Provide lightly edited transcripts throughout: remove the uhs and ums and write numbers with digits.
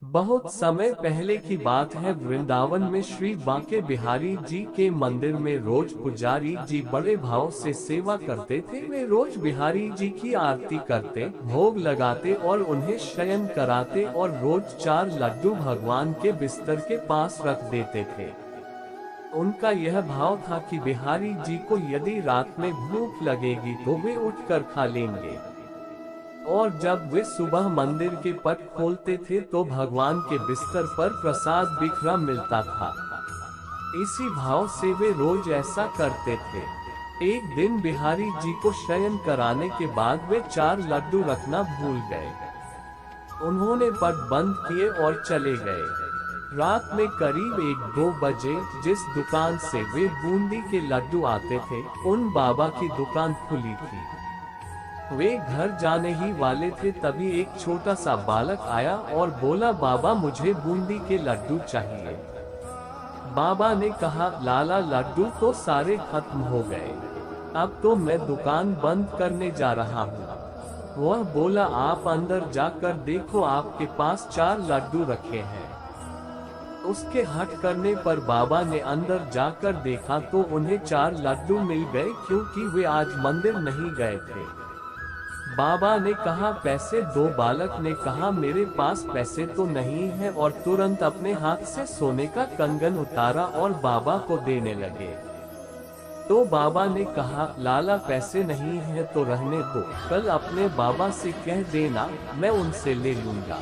बहुत समय पहले की बात है। वृंदावन में श्री बांके बिहारी जी के मंदिर में रोज पुजारी जी बड़े भाव से सेवा करते थे। वे रोज बिहारी जी की आरती करते, भोग लगाते और उन्हें शयन कराते और रोज 4 लड्डू भगवान के बिस्तर के पास रख देते थे। उनका यह भाव था कि बिहारी जी को यदि रात में भूख लगेगी तो वे उठकर खा लेंगे। और जब वे सुबह मंदिर के पट खोलते थे तो भगवान के बिस्तर पर प्रसाद बिखरा मिलता था। इसी भाव से वे रोज ऐसा करते थे। एक दिन बिहारी जी को शयन कराने के बाद वे 4 लड्डू रखना भूल गए। उन्होंने पट बंद किए और चले गए। रात में करीब 1-2 बजे जिस दुकान से वे बूंदी के लड्डू आते थे, उन बाबा की दुकान खुली थी। वे घर जाने ही वाले थे, तभी एक छोटा सा बालक आया और बोला, बाबा मुझे बूंदी के लड्डू चाहिए। बाबा ने कहा, लाला लड्डू तो सारे खत्म हो गए, अब तो मैं दुकान बंद करने जा रहा हूँ। वह बोला, आप अंदर जाकर देखो, आपके पास 4 लड्डू रखे हैं। उसके हट करने पर बाबा ने अंदर जाकर देखा तो उन्हें 4 लड्डू मिल गए, क्योंकि वे आज मंदिर नहीं गए थे। बाबा ने कहा, पैसे दो। बालक ने कहा, मेरे पास पैसे तो नहीं है, और तुरंत अपने हाथ से सोने का कंगन उतारा और बाबा को देने लगे। तो बाबा ने कहा, लाला पैसे नहीं है तो रहने दो, कल अपने बाबा से कह देना, मैं उनसे ले लूंगा।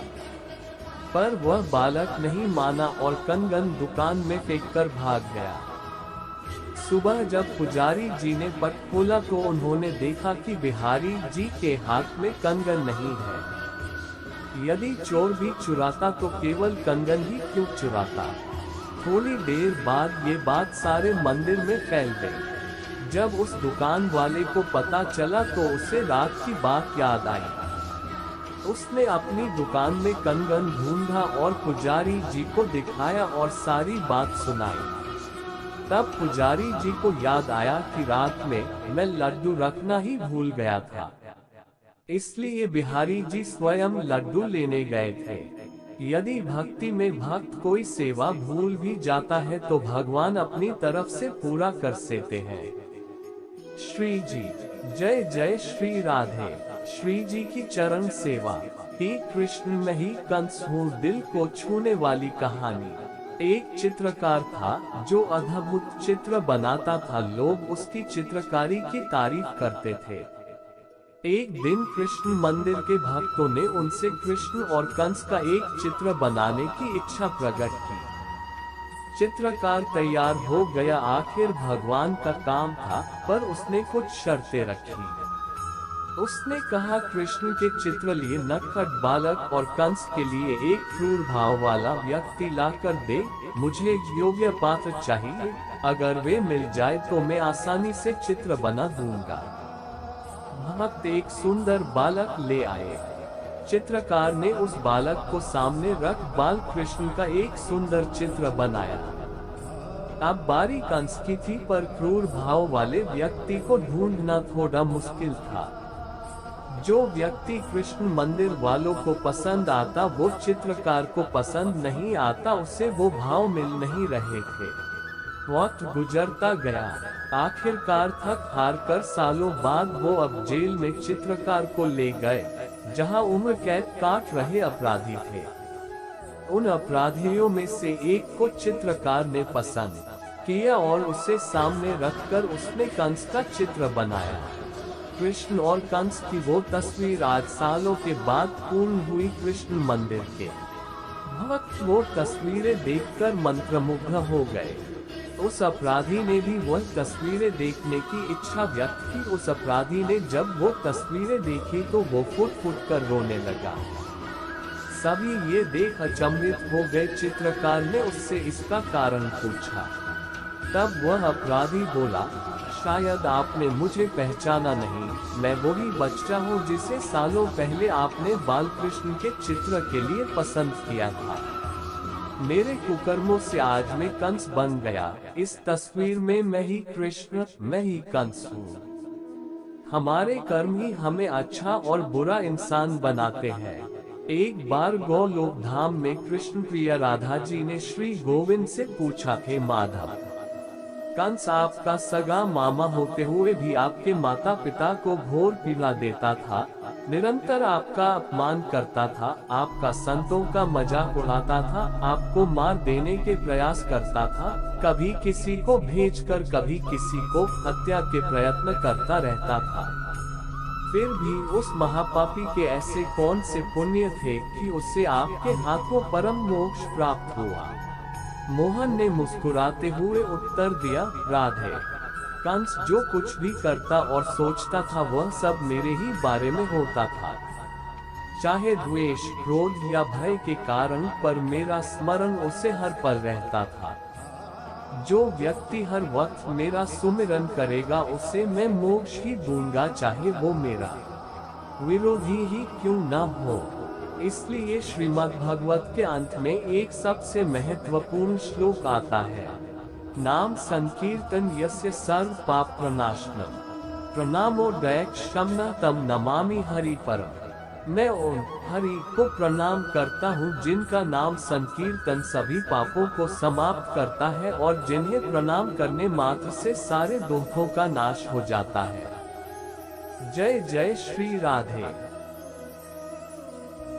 पर वह बालक नहीं माना और कंगन दुकान में फेंककर भाग गया। सुबह जब पुजारी जी ने पट खोला तो उन्होंने देखा कि बिहारी जी के हाथ में कंगन नहीं है। यदि चोर भी चुराता तो केवल कंगन ही क्यों चुराता। थोड़ी देर बाद ये बात सारे मंदिर में फैल गई। जब उस दुकान वाले को पता चला तो उसे रात की बात याद आई। उसने अपनी दुकान में कंगन ढूंढा और पुजारी जी को दिखाया और सारी बात सुनाई। तब पुजारी जी को याद आया कि रात में मैं लड्डू रखना ही भूल गया था, इसलिए बिहारी जी स्वयं लड्डू लेने गए थे। यदि भक्ति में भक्त कोई सेवा भूल भी जाता है तो भगवान अपनी तरफ से पूरा कर देते हैं। श्री जी, जय जय श्री राधे। श्री जी की चरण सेवा। हे कृष्ण, मैं ही कंस हूँ, दिल को छूने वाली कहानी। एक चित्रकार था जो अद्भुत चित्र बनाता था। लोग उसकी चित्रकारी की तारीफ करते थे। एक दिन कृष्ण मंदिर के भक्तों ने उनसे कृष्ण और कंस का एक चित्र बनाने की इच्छा प्रकट की। चित्रकार तैयार हो गया। आखिर भगवान का काम था, पर उसने कुछ शर्तें रखी। उसने कहा, कृष्ण के चित्र लिए नटखट बालक और कंस के लिए एक क्रूर भाव वाला व्यक्ति लाकर दे। मुझे योग्य पात्र चाहिए, अगर वे मिल जाए तो मैं आसानी से चित्र बना दूंगा। भक्त एक सुंदर बालक ले आए। चित्रकार ने उस बालक को सामने रख बाल कृष्ण का एक सुंदर चित्र बनाया। अब बारी कंस की थी, पर क्रूर भाव वाले व्यक्ति को ढूंढना थोड़ा मुश्किल था। जो व्यक्ति कृष्ण मंदिर वालों को पसंद आता वो चित्रकार को पसंद नहीं आता, उसे वो भाव मिल नहीं रहे थे। वक्त गुजरता गया। आखिरकार थक हार कर सालों बाद वो अब जेल में चित्रकार को ले गए, जहां उम्र कैद काट रहे अपराधी थे। उन अपराधियों में से एक को चित्रकार ने पसंद किया और उसे सामने रखकर उसने कंस का चित्र बनाया। कृष्ण और कंस की वो तस्वीर आज सालों के बाद पूर्ण हुई। कृष्ण मंदिर के भक्त वो तस्वीरें देखकर मंत्रमुग्ध हो गए। उस अपराधी ने भी वह तस्वीरें देखने की इच्छा व्यक्त की। उस अपराधी ने जब वो तस्वीरें देखी तो वो फुट फुट कर रोने लगा। सभी ये देख अचंभित हो गए। चित्रकार ने उससे इसका कारण पूछा। तब वह अपराधी बोला, शायद आपने मुझे पहचाना नहीं, मैं वही बच्चा हूँ जिसे सालों पहले आपने बालकृष्ण के चित्र के लिए पसंद किया था। मेरे कुकर्मों से आज मैं कंस बन गया। इस तस्वीर में मैं ही कृष्ण, मैं ही कंस हूँ। हमारे कर्म ही हमें अच्छा और बुरा इंसान बनाते हैं। एक बार गोलोक धाम में कृष्ण प्रिया राधा जी ने श्री गोविंद से पूछा, हे माधव, कंस आपका सगा मामा होते हुए भी आपके माता पिता को घोर पीड़ा देता था, निरंतर आपका अपमान करता था, आपका संतों का मजाक उड़ाता था, आपको मार देने के प्रयास करता था, कभी किसी को भेजकर कभी किसी को हत्या के प्रयत्न करता रहता था। फिर भी उस महापापी के ऐसे कौन से पुण्य थे कि उससे आपके हाथों परम मोक्ष प्राप्त हुआ? मोहन ने मुस्कुराते हुए उत्तर दिया, राधे, कंस जो कुछ भी करता और सोचता था वह सब मेरे ही बारे में होता था। चाहे द्वेष, क्रोध या भय के कारण पर मेरा स्मरण उसे हर पल रहता था। जो व्यक्ति हर वक्त मेरा सुमिरन करेगा उसे मैं मोक्ष ही दूंगा, चाहे वो मेरा विरोधी ही क्यों न हो। इसलिए श्रीमद् भागवत के अंत में एक सबसे महत्वपूर्ण श्लोक आता है, नाम संकीर्तन यस्य सर्व पाप प्रनाशनम, प्रणामो दैक्षमना तम नमामि हरि परम। मैं उन हरि को प्रणाम करता हूँ जिनका नाम संकीर्तन सभी पापों को समाप्त करता है और जिन्हें प्रणाम करने मात्र से सारे दुखों का नाश हो जाता है। जय जय श्री राधे।